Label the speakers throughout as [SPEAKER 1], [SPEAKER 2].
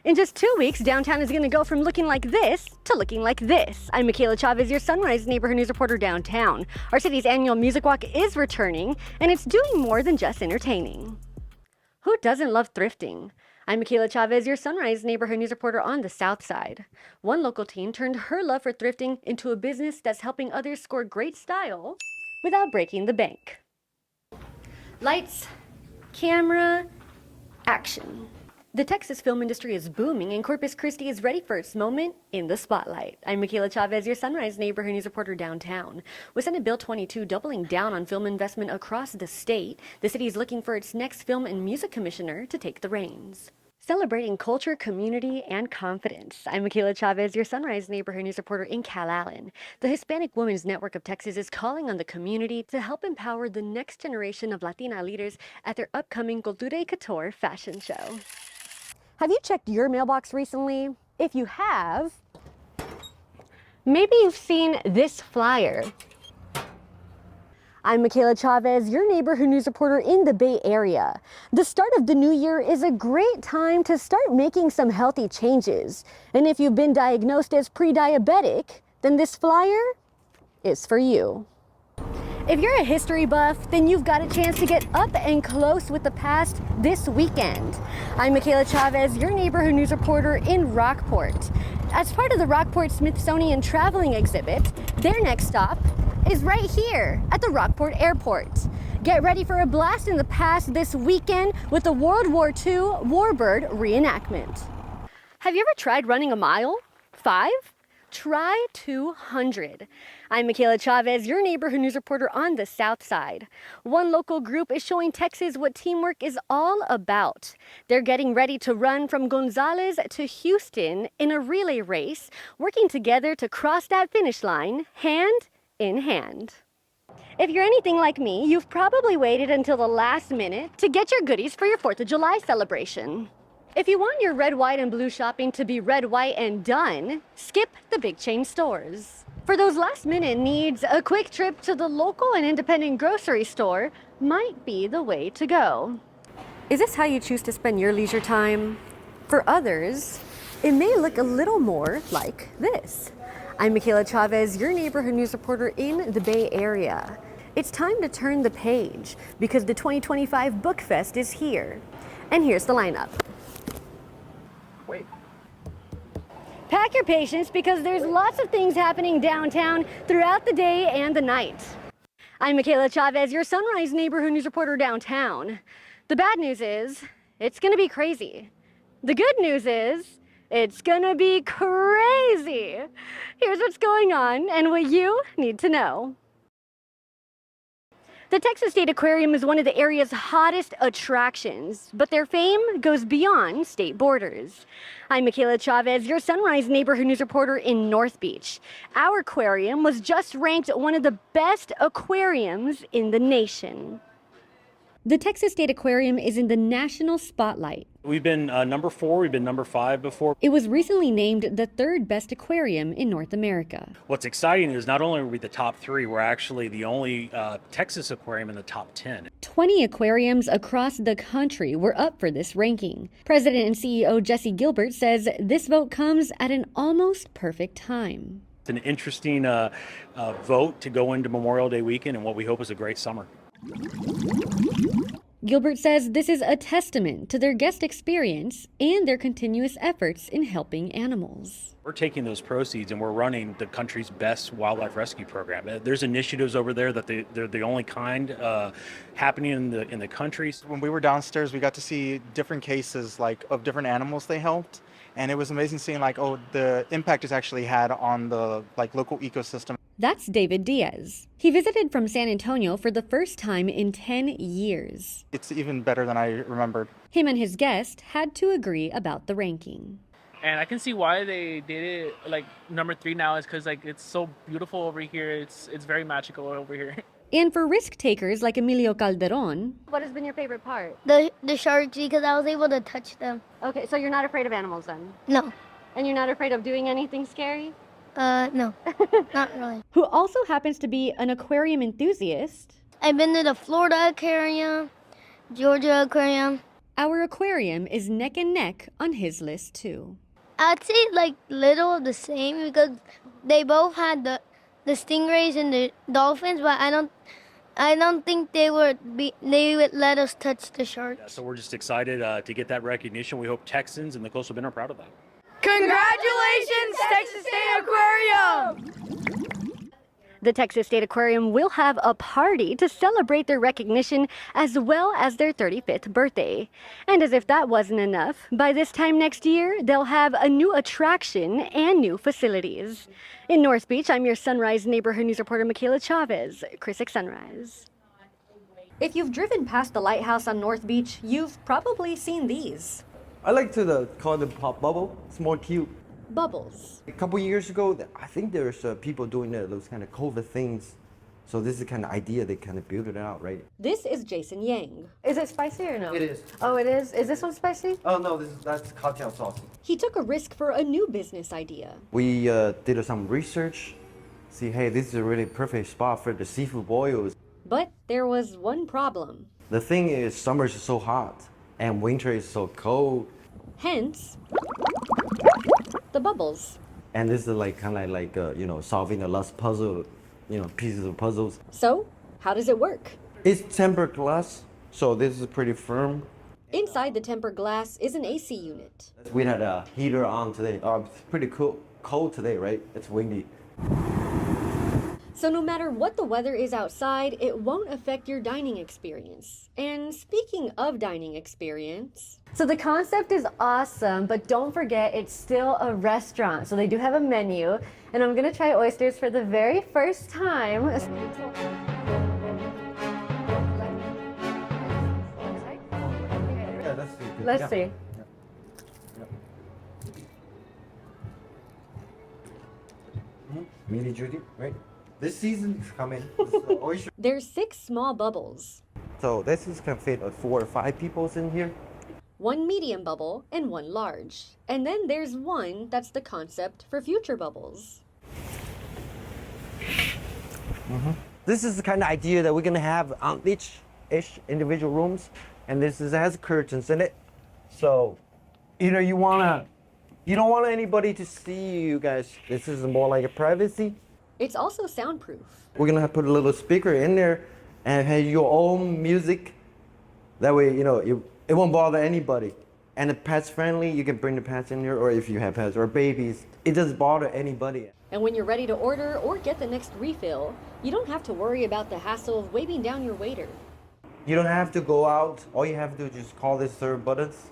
[SPEAKER 1] In just 2 weeks, downtown is going to go from looking like this to looking like this. I'm Michaela Chavez, your Sunrise Neighborhood News reporter downtown. Our city's annual music walk is returning, and it's doing more than just entertaining. Who doesn't love thrifting? I'm Michaela Chavez, your Sunrise Neighborhood News reporter on the South Side. One local teen turned her love for thrifting into a business that's helping others score great style without breaking the bank. Lights, camera, action. The Texas film industry is booming, and Corpus Christi is ready for its moment in the spotlight. I'm Michaela Chavez, your Sunrise Neighborhood News reporter downtown. With Senate Bill 22 doubling down on film investment across the state, the city is looking for its next film and music commissioner to take the reins. Celebrating culture, community, and confidence. I'm Michaela Chavez, your Sunrise Neighborhood News reporter in Calallen. The Hispanic Women's Network of Texas is calling on the community to help empower the next generation of Latina leaders at their upcoming Cultura y Couture fashion show. Have you checked your mailbox recently? If you have, maybe you've seen this flyer. I'm Michaela Chavez, your Neighborhood News reporter in the Bay Area. The start of the new year is a great time to start making some healthy changes. And if you've been diagnosed as pre-diabetic, then this flyer is for you. If you're a history buff, then you've got a chance to get up and close with the past this weekend. I'm Michaela Chavez, your Neighborhood News reporter in Rockport. As part of the Rockport Smithsonian Traveling Exhibit, their next stop is right here at the Rockport Airport. Get ready for a blast in the past this weekend with the World War II Warbird reenactment. Have you ever tried running a mile? 5? Try 200. I'm Michaela Chavez, your Neighborhood News reporter on the South Side. One local group is showing Texas what teamwork is all about. They're getting ready to run from Gonzales to Houston in a relay race, working together to cross that finish line hand in hand. If you're anything like me, you've probably waited until the last minute to get your goodies for your 4th of July celebration. If you want your red, white, and blue shopping to be red, white, and done, skip the big chain stores. For those last-minute needs, a quick trip to the local and independent grocery store might be the way to go. Is this how you choose to spend your leisure time? For others, it may look a little more like this. I'm Michaela Chavez, your Neighborhood News reporter in the Bay Area. It's time to turn the page because the 2025 Book Fest is here. And here's the lineup.
[SPEAKER 2] Wait.
[SPEAKER 1] Pack your patience because there's lots of things happening downtown throughout the day and the night. I'm Michaela Chavez, your Sunrise Neighborhood News reporter downtown. The bad news is, it's gonna be crazy. The good news is, it's gonna be crazy. Here's what's going on and what you need to know. The Texas State Aquarium is one of the area's hottest attractions, but their fame goes beyond state borders. I'm Michaela Chavez, your Sunrise Neighborhood News reporter in North Beach. Our aquarium was just ranked one of the best aquariums in the nation. The Texas State Aquarium is in the national spotlight.
[SPEAKER 2] We've been number 4, we've been number 5 before.
[SPEAKER 1] It was recently named the 3rd best aquarium in North America.
[SPEAKER 2] What's exciting is not only are we the top 3, we're actually the only Texas aquarium in the top 10.
[SPEAKER 1] 20 aquariums across the country were up for this ranking. President and CEO Jesse Gilbert says this vote comes at an almost perfect time.
[SPEAKER 2] It's an interesting vote to go into Memorial Day weekend and what we hope is a great summer.
[SPEAKER 1] Gilbert says this is a testament to their guest experience and their continuous efforts in helping animals.
[SPEAKER 2] We're taking those proceeds and we're running the country's best wildlife rescue program. There's initiatives over there that they're the only kind happening in the country.
[SPEAKER 3] When we were downstairs, we got to see different cases of different animals they helped. And it was amazing seeing the impact it's actually had on the local ecosystem.
[SPEAKER 1] That's David Diaz. He visited from San Antonio for the first time in 10 years.
[SPEAKER 3] It's even better than I remembered.
[SPEAKER 1] Him and his guest had to agree about the ranking.
[SPEAKER 4] And I can see why they did it number 3 now is because it's so beautiful over here. It's very magical over here.
[SPEAKER 1] And for risk takers like Emilio Calderon, what has been your favorite part?
[SPEAKER 5] The sharks, because I was able to touch them.
[SPEAKER 1] Okay, so you're not afraid of animals then?
[SPEAKER 5] No.
[SPEAKER 1] And you're not afraid of doing anything scary?
[SPEAKER 5] No, not really.
[SPEAKER 1] Who also happens to be an aquarium enthusiast.
[SPEAKER 5] I've been to the Florida Aquarium, Georgia Aquarium.
[SPEAKER 1] Our aquarium is neck and neck on his list too.
[SPEAKER 5] I'd say like little of the same because they both had the stingrays and the dolphins, but I don't think they would let us touch the sharks.
[SPEAKER 2] So we're just excited to get that recognition. We hope Texans and the Coastal Bend are proud of that.
[SPEAKER 6] Congratulations, Texas State Aquarium!
[SPEAKER 1] The Texas State Aquarium will have a party to celebrate their recognition as well as their 35th birthday. And as if that wasn't enough, by this time next year, they'll have a new attraction and new facilities. In North Beach, I'm your Sunrise neighborhood news reporter, Michaela Chavez, Chris Sunrise. If you've driven past the lighthouse on North Beach, you've probably seen these.
[SPEAKER 7] I like to call them pop bubble. It's more cute.
[SPEAKER 1] Bubbles.
[SPEAKER 7] A couple years ago, I think there's people doing those kind of COVID things. So this is the kind of idea they kind of built it out, right?
[SPEAKER 1] This is Jason Yang. Is it spicy or no?
[SPEAKER 7] It is.
[SPEAKER 1] Oh, it is? Is this one spicy?
[SPEAKER 7] Oh no, that's cocktail sauce.
[SPEAKER 1] He took a risk for a new business idea.
[SPEAKER 7] We did some research. See, hey, this is a really perfect spot for the seafood boils.
[SPEAKER 1] But there was one problem.
[SPEAKER 7] The thing is, summer is so hot and winter is so cold.
[SPEAKER 1] Hence, the bubbles.
[SPEAKER 7] And this is like kind of like solving the last puzzle, pieces of puzzles.
[SPEAKER 1] So, how does it work?
[SPEAKER 7] It's tempered glass, so this is pretty firm.
[SPEAKER 1] Inside the tempered glass is an AC unit.
[SPEAKER 7] We had a heater on today. It's pretty cold today, right? It's windy.
[SPEAKER 1] So no matter what the weather is outside, it won't affect your dining experience. And speaking of dining experience... So the concept is awesome, but don't forget it's still a restaurant. So they do have a menu, and I'm gonna try oysters for the very first time.
[SPEAKER 7] Yeah, let's see.
[SPEAKER 1] Let's see.
[SPEAKER 7] Really juicy, right? This season is coming. This is the oyster.
[SPEAKER 1] There's 6 small bubbles.
[SPEAKER 7] So this is can fit 4 or 5 people in here.
[SPEAKER 1] 1 medium bubble and 1 large. And then there's one that's the concept for future bubbles.
[SPEAKER 7] This is the kind of idea that we're gonna have on each individual rooms, and this has curtains in it. So, you don't want anybody to see you guys. This is more like a privacy.
[SPEAKER 1] It's also soundproof.
[SPEAKER 7] We're gonna put a little speaker in there and have your own music. That way, it won't bother anybody. And it's pets friendly. You can bring the pets in here, or if you have pets or babies, it doesn't bother anybody.
[SPEAKER 1] And when you're ready to order or get the next refill, you don't have to worry about the hassle of waving down your waiter.
[SPEAKER 7] You don't have to go out. All you have to do is just call this serve buttons.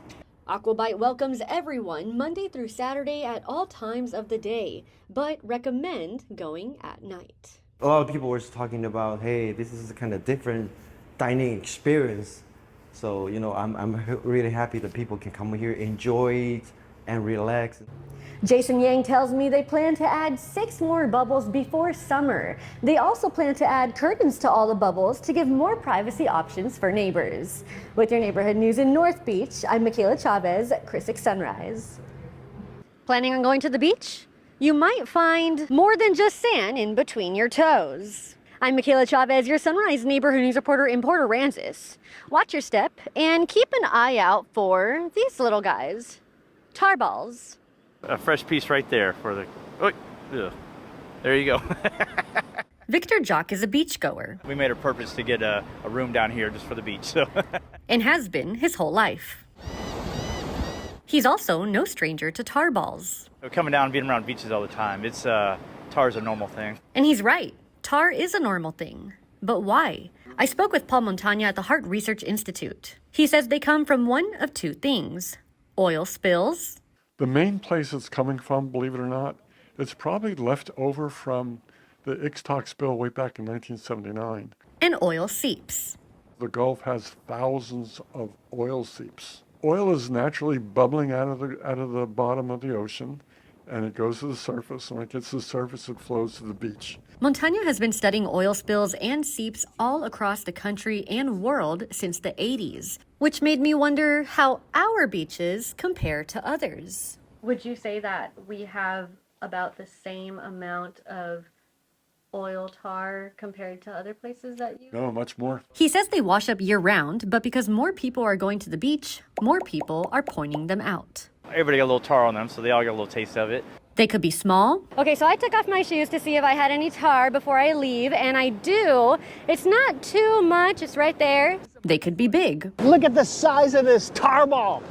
[SPEAKER 1] Aquabite welcomes everyone Monday through Saturday at all times of the day, but recommend going at night.
[SPEAKER 7] A lot of people were talking about, hey, this is a kind of different dining experience. So, I'm really happy that people can come here, enjoy it, and relax.
[SPEAKER 1] Jason Yang tells me they plan to add 6 more bubbles before summer. They also plan to add curtains to all the bubbles to give more privacy options for neighbors. With your neighborhood news in North Beach, I'm Michaela Chavez, Chris Sunrise. Planning on going to the beach? You might find more than just sand in between your toes. I'm Michaela Chavez, your Sunrise neighborhood news reporter in Port Aransas. Watch your step and keep an eye out for these little guys, tar balls.
[SPEAKER 8] A fresh piece right there for the. Oh, ugh. There you go.
[SPEAKER 1] Victor Jock is a beachgoer.
[SPEAKER 8] We made a purpose to get a room down here just for the beach. So.
[SPEAKER 1] And has been his whole life. He's also no stranger to tar balls.
[SPEAKER 8] We're coming down and being around beaches all the time. It's tar's a normal thing.
[SPEAKER 1] And he's right. Tar is a normal thing. But why? I spoke with Paul Montagna at the Heart Research Institute. He says they come from one of 2 things: oil spills.
[SPEAKER 9] The main place it's coming from, believe it or not, it's probably left over from the Ixtoc spill way back in 1979.
[SPEAKER 1] And oil seeps.
[SPEAKER 9] The Gulf has thousands of oil seeps. Oil is naturally bubbling out of the bottom of the ocean, and it goes to the surface. When it gets to the surface, it flows to the beach.
[SPEAKER 1] Montagna has been studying oil spills and seeps all across the country and world since the 80s, which made me wonder how our beaches compare to others. Would you say that we have about the same amount of oil tar compared to other places that you?
[SPEAKER 9] No, much more.
[SPEAKER 1] He says they wash up year-round, but because more people are going to the beach, more people are pointing them out.
[SPEAKER 8] Everybody got a little tar on them, so they all get a little taste of it.
[SPEAKER 1] They could be small. Okay, so I took off my shoes to see if I had any tar before I leave, and I do. It's not too much, it's right there. They could be big.
[SPEAKER 10] Look at the size of this tar ball.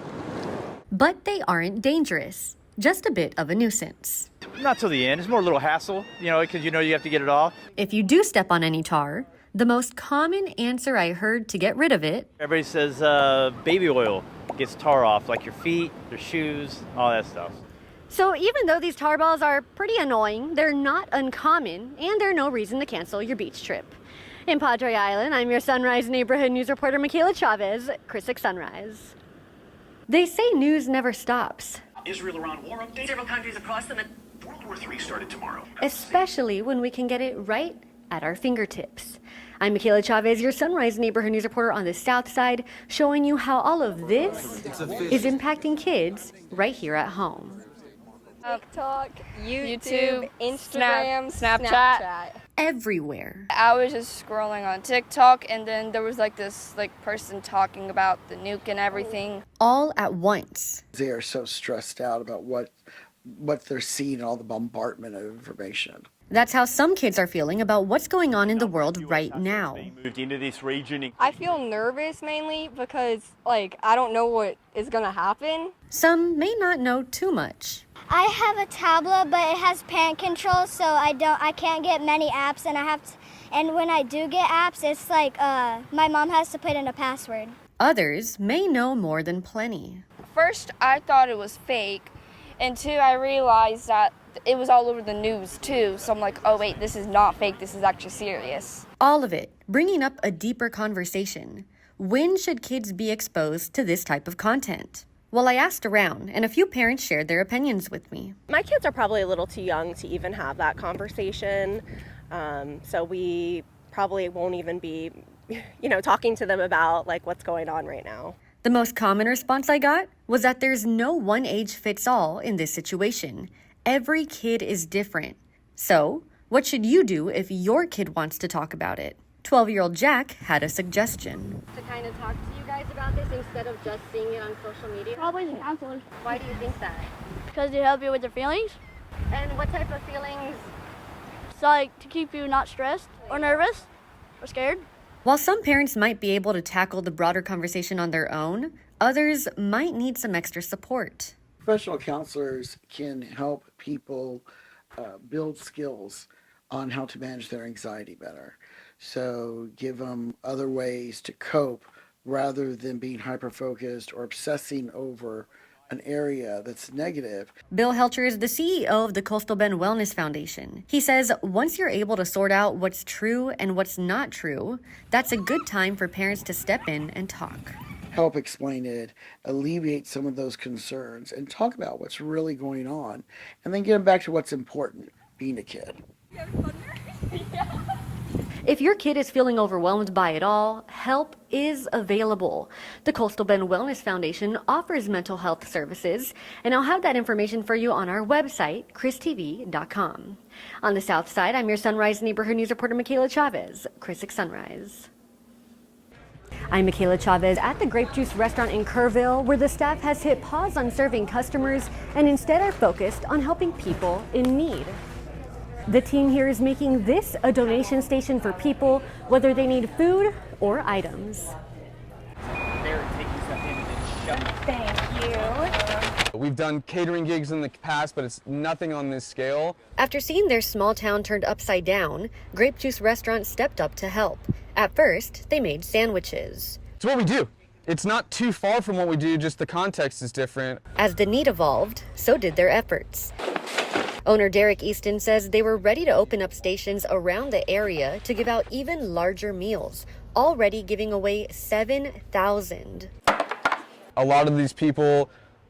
[SPEAKER 1] But they aren't dangerous, just a bit of a nuisance.
[SPEAKER 8] Not till the end. It's more a little hassle, because you have to get it off.
[SPEAKER 1] If you do step on any tar, the most common answer I heard to get rid of it,
[SPEAKER 8] Everybody says baby oil gets tar off, like your feet, your shoes, all that stuff.
[SPEAKER 1] so even though these tar balls are pretty annoying, they're not uncommon, and they're no reason to cancel your beach trip. In Padre Island, I'm your Sunrise neighborhood news reporter, Michaela Chavez, Chris 6 Sunrise. They say news never stops,
[SPEAKER 11] Israel-Iran war update. Several countries across the World War III started tomorrow.
[SPEAKER 1] especially when we can get it right at our fingertips. I'm Michaela Chavez, your Sunrise neighborhood news reporter on the South Side, showing you how all of this is impacting kids right here at home.
[SPEAKER 6] TikTok, YouTube, Instagram, Snapchat.
[SPEAKER 1] Everywhere.
[SPEAKER 6] I was just scrolling on TikTok, and then there was this person talking about the nuke and everything.
[SPEAKER 1] All at once.
[SPEAKER 10] They are so stressed out about what they're seeing, all the bombardment of information.
[SPEAKER 1] That's how some kids are feeling about what's going on in the world right now.
[SPEAKER 8] Moved into this region.
[SPEAKER 6] I feel nervous mainly because, I don't know what is going to happen.
[SPEAKER 1] Some may not know too much.
[SPEAKER 5] I have a tablet, but it has parent control, so I can't get many apps, and when I do get apps, it's my mom has to put in a password.
[SPEAKER 1] Others may know more than plenty.
[SPEAKER 6] First, I thought it was fake, and two, I realized that it was all over the news too, so I'm like, oh wait, this is not fake, this is actually serious.
[SPEAKER 1] All of it, bringing up a deeper conversation. When should kids be exposed to this type of content? Well, I asked around, and a few parents shared their opinions with me.
[SPEAKER 12] My kids are probably a little too young to even have that conversation, so we probably won't even be, talking to them about what's going on right now.
[SPEAKER 1] The most common response I got was that there's no one age fits all in this situation. Every kid is different. So, what should you do if your kid wants to talk about it? 12-year-old Jack had a suggestion.
[SPEAKER 13] To kind of talk to you guys about this instead of just seeing it on social media?
[SPEAKER 5] Probably the counselors.
[SPEAKER 13] Why do you think that?
[SPEAKER 5] Because they help you with your feelings.
[SPEAKER 13] And what type of feelings?
[SPEAKER 5] So to keep you not stressed or nervous or scared.
[SPEAKER 1] While some parents might be able to tackle the broader conversation on their own, others might need some extra support.
[SPEAKER 10] Professional counselors can help people build skills on how to manage their anxiety better. So give them other ways to cope rather than being hyper-focused or obsessing over an area that's negative.
[SPEAKER 1] Bill Helcher is the CEO of the Coastal Bend Wellness Foundation. He says once you're able to sort out what's true and what's not true, that's a good time for parents to step in and talk.
[SPEAKER 10] Help explain it, alleviate some of those concerns, and talk about what's really going on, and then get them back to what's important, being a kid.
[SPEAKER 1] If your kid is feeling overwhelmed by it all, help is available. The Coastal Bend Wellness Foundation offers mental health services, and I'll have that information for you on our website, christv.com. On the South Side, I'm your Sunrise neighborhood news reporter, Michaela Chavez, Chris 6 Sunrise. I'm Michaela Chavez at the Grape Juice restaurant in Kerrville, where the staff has hit pause on serving customers and instead are focused on helping people in need. The team here is making this a donation station for people, whether they need food or items.
[SPEAKER 5] Thank you.
[SPEAKER 14] We've done catering gigs in the past, but it's nothing on this scale.
[SPEAKER 1] After seeing their small town turned upside down, Grape Juice Restaurant stepped up to help. At first, they made sandwiches.
[SPEAKER 14] It's what we do. It's not too far from what we do, just the context is different.
[SPEAKER 1] As the need evolved, so did their efforts. Owner Derek Easton says they were ready to open up stations around the area to give out even larger meals, already giving away 7,000.
[SPEAKER 14] A lot of these people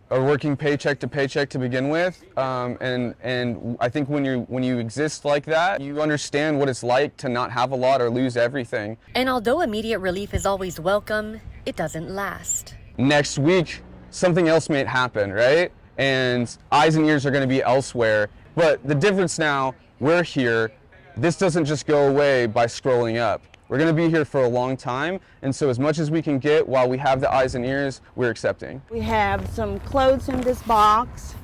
[SPEAKER 14] are working paycheck to paycheck to begin with, and I think when you exist like that, you understand what it's like to not have a lot or lose everything.
[SPEAKER 1] And although immediate relief is always welcome, it doesn't last.
[SPEAKER 14] Next week, something else may happen, right? And eyes and ears are going to be elsewhere. But the difference now, we're here, This doesn't just go away by scrolling up. We're going to be here for a long time, and so as much as we can get while we have the eyes and ears, we're accepting.
[SPEAKER 15] We have some clothes in this box,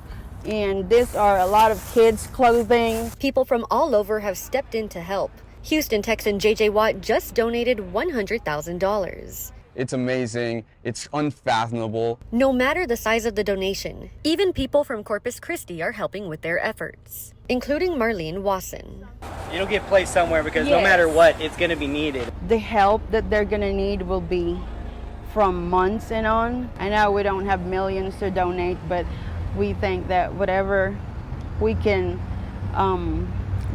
[SPEAKER 15] and these are a lot of kids' clothing.
[SPEAKER 1] People from all over have stepped in to help. Houston Texan JJ Watt just donated $100,000.
[SPEAKER 14] It's amazing. It's unfathomable.
[SPEAKER 1] No matter the size of the donation, even people from Corpus Christi are helping with their efforts, including Marlene Wasson.
[SPEAKER 16] It'll get placed somewhere because no matter what, it's going to be needed.
[SPEAKER 15] The help that they're going to need will be from months and on. I know we don't have millions to donate, but we think that whatever we can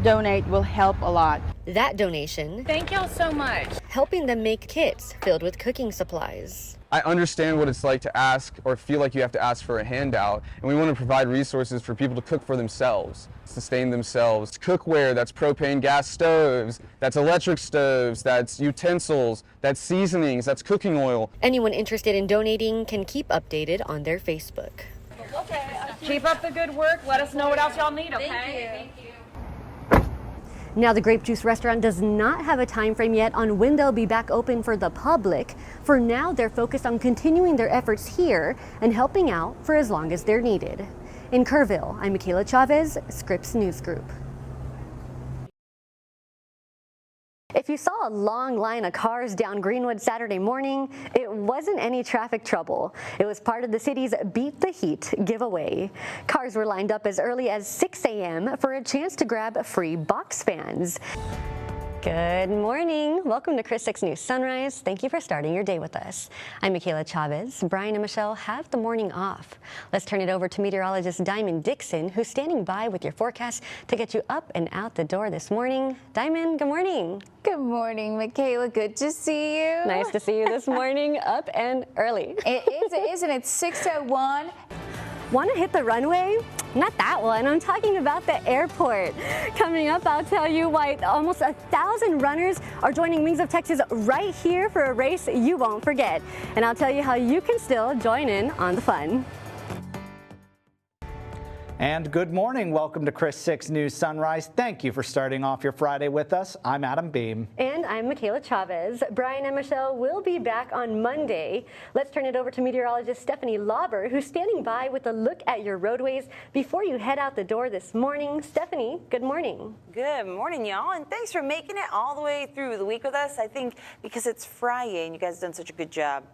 [SPEAKER 15] donate will help a lot.
[SPEAKER 1] That donation,
[SPEAKER 17] thank y'all so much,
[SPEAKER 1] helping them make kits filled with cooking supplies.
[SPEAKER 14] I understand what it's like to ask or feel like you have to ask for a handout, and we want to provide resources for people to cook for themselves, sustain themselves. Cookware, that's propane gas stoves, that's electric stoves, that's utensils, that's seasonings, that's cooking oil.
[SPEAKER 1] Anyone interested in donating can keep updated on their Facebook.
[SPEAKER 17] Keep up the good work. Let us know what else y'all need, okay? Thank you.
[SPEAKER 1] Now, the Grape Juice restaurant does not have a time frame yet on when they'll be back open for the public. For now, they're focused on continuing their efforts here and helping out for as long as they're needed. In Kerrville, I'm Michaela Chavez, Scripps News Group. If you saw a long line of cars down Greenwood Saturday morning, it wasn't any traffic trouble. It was part of the city's Beat the Heat giveaway. Cars were lined up as early as 6 a.m. for a chance to grab free box fans. Good morning. Welcome to Chris 6 News Sunrise. Thank you for starting your day with us. I'm Michaela Chavez. Brian and Michelle have the morning off. Let's turn it over to meteorologist Diamond Dixon, who's standing by with your forecast to get you up and out the door this morning. Diamond, good morning.
[SPEAKER 18] Good morning, Michaela. Good to see you.
[SPEAKER 1] Nice to see you this morning, up and early.
[SPEAKER 18] It is, isn't it? 6:01.
[SPEAKER 1] Want to hit the runway? Not that one. I'm talking about the airport. Coming up, I'll tell you why almost 1,000 runners are joining Wings of Texas right here for a race you won't forget. And I'll tell you how you can still join in on the fun.
[SPEAKER 19] And good morning. Welcome to Chris 6 News Sunrise. Thank you for starting off your Friday with us. I'm Adam Beam.
[SPEAKER 1] And I'm Michaela Chavez. Brian and Michelle will be back on Monday. Let's turn it over to meteorologist Stephanie Lauber, who's standing by with a look at your roadways before you head out the door this morning. Stephanie, good morning.
[SPEAKER 20] Good morning, y'all, and thanks for making it all the way through the week with us. I think because it's Friday and you guys have done such a good job,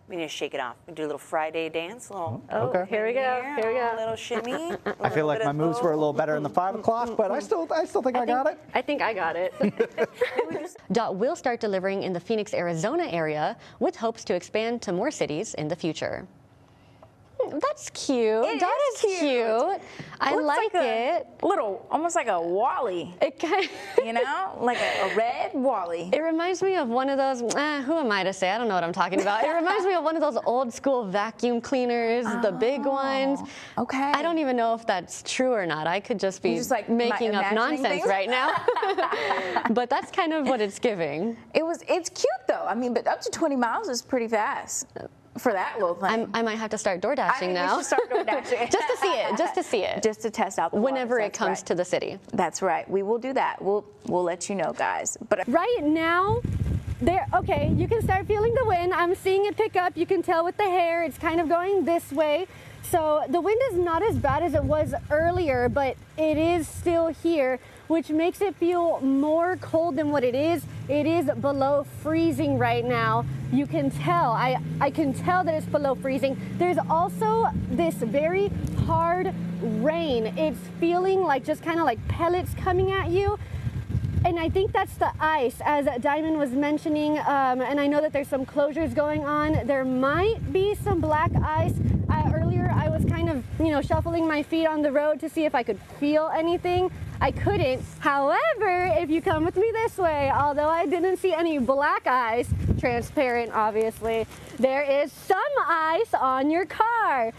[SPEAKER 20] we need to shake it off. We do a little Friday dance, a little.
[SPEAKER 19] Okay.
[SPEAKER 1] Here we go. Here we go.
[SPEAKER 20] A little shimmy.
[SPEAKER 19] I feel like my moves were a little better in the 5 o'clock, but I still think I got it.
[SPEAKER 1] I think I got it. DOT will start delivering in the Phoenix, Arizona area with hopes to expand to more cities in the future. That's cute.
[SPEAKER 18] It
[SPEAKER 1] DOT
[SPEAKER 18] is cute.
[SPEAKER 1] I like it.
[SPEAKER 18] Little, almost like a Wally.
[SPEAKER 1] It kind
[SPEAKER 18] you know, like a red Wally.
[SPEAKER 1] It reminds me of one of those, who am I to say? I don't know what I'm talking about. It reminds me of one of those old school vacuum cleaners, the big ones.
[SPEAKER 18] Okay.
[SPEAKER 1] I don't even know if that's true or not. I could just be
[SPEAKER 18] like
[SPEAKER 1] making up nonsense
[SPEAKER 18] things?
[SPEAKER 1] right now. But that's kind of what it's giving.
[SPEAKER 18] It's cute though. I mean, but up to 20 miles is pretty fast. For that little thing.
[SPEAKER 1] I might have to start door dashing now.
[SPEAKER 18] I should start door dashing.
[SPEAKER 1] Just to see it. Just to see it.
[SPEAKER 18] Just to test out the
[SPEAKER 1] whenever
[SPEAKER 18] waters,
[SPEAKER 1] it comes to the city.
[SPEAKER 18] That's right. We will do that. We'll let you know, guys. But
[SPEAKER 1] right now, okay, you can start feeling the wind. I'm seeing it pick up. You can tell with the hair. It's kind of going this way. So the wind is not as bad as it was earlier, but it is still here, which makes it feel more cold than what it is. It is below freezing right now. You can tell, I can tell that it's below freezing. There's also this very hard rain. It's feeling like just kind of like pellets coming at you. And I think that's the ice, as Diamond was mentioning, and I know that there's some closures going on. There might be some black ice. Earlier, I was kind of, shuffling my feet on the road to see if I could feel anything. I couldn't. However, if you come with me this way, although I didn't see any black ice, transparent obviously, there is some ice on your car.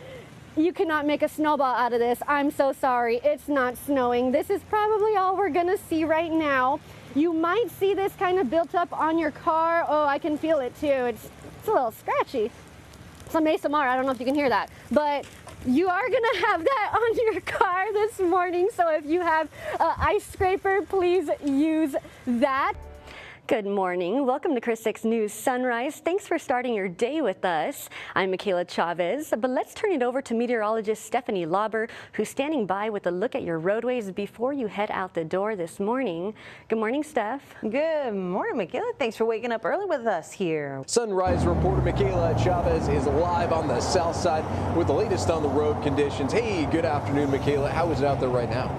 [SPEAKER 1] You cannot make a snowball out of this. I'm so sorry. It's not snowing. This is probably all we're gonna see right now. You might see this kind of built up on your car. Oh, I can feel it too. It's a little scratchy. Some ASMR, I don't know if you can hear that. But you are gonna have that on your car this morning, so if you have an ice scraper, please use that. Good morning. Welcome to Chris 6 News Sunrise. Thanks for starting your day with us. I'm Michaela Chavez, but let's turn it over to meteorologist Stephanie Lauber, who's standing by with a look at your roadways before you head out the door this morning. Good morning, Steph.
[SPEAKER 20] Good morning, Michaela. Thanks for waking up early with us here.
[SPEAKER 21] Sunrise reporter Michaela Chavez is live on the south side with the latest on the road conditions. Hey, good afternoon, Michaela. How is it out there right now?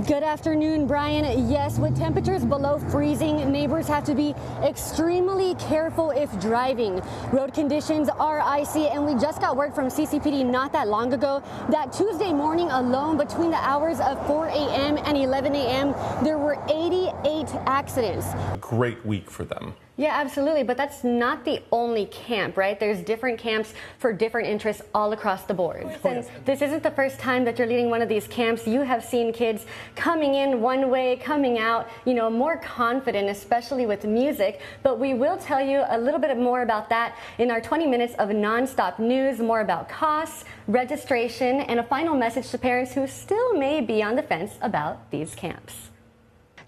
[SPEAKER 1] Good afternoon, Brian. Yes, with temperatures below freezing, neighbors have to be extremely careful if driving. Road conditions are icy, and we just got word from CCPD not that long ago that Tuesday morning alone, between the hours of 4 a.m. and 11 a.m., there were 88 accidents.
[SPEAKER 22] Great week for them.
[SPEAKER 1] Yeah, absolutely, but that's not the only camp, right? There's different camps for different interests all across the board. Since this isn't the first time that you're leading one of these camps, you have seen kids coming in one way, coming out, you know, more confident, especially with music. But we will tell you a little bit more about that in our 20 minutes of nonstop news, more about costs, registration, and a final message to parents who still may be on the fence about these camps.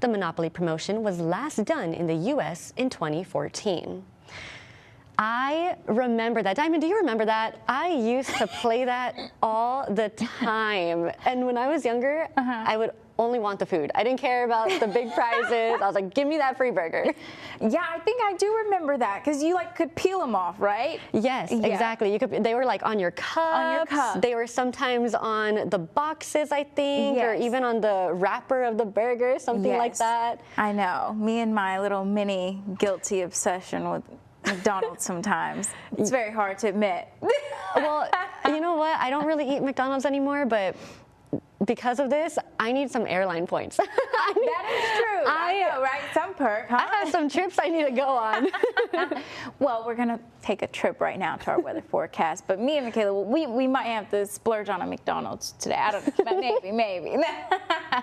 [SPEAKER 1] The Monopoly promotion was last done in the U.S. in 2014. I remember that. Diamond, do you remember that? I used to play that all the time. And when I was younger, I would only want the food. I didn't care about the big prizes. I was like, give me that free burger.
[SPEAKER 18] Yeah, I think I do remember that because you like could peel them off, right?
[SPEAKER 1] Yes, exactly. You could. They were like on your cups.
[SPEAKER 18] On your cup.
[SPEAKER 1] They were sometimes on the boxes, I think, or even on the wrapper of the burger, something like that.
[SPEAKER 18] I know. Me and my little mini guilty obsession with McDonald's sometimes. It's very hard to admit.
[SPEAKER 1] Well, you know what? I don't really eat McDonald's anymore, but because of this, I need some airline points.
[SPEAKER 18] That is true. I know, right? Some perk, huh?
[SPEAKER 1] I have some trips I need to go on.
[SPEAKER 18] Well, we're going to take a trip right now to our weather forecast, but me and Michaela, we might have to splurge on a McDonald's today. I don't know. Maybe.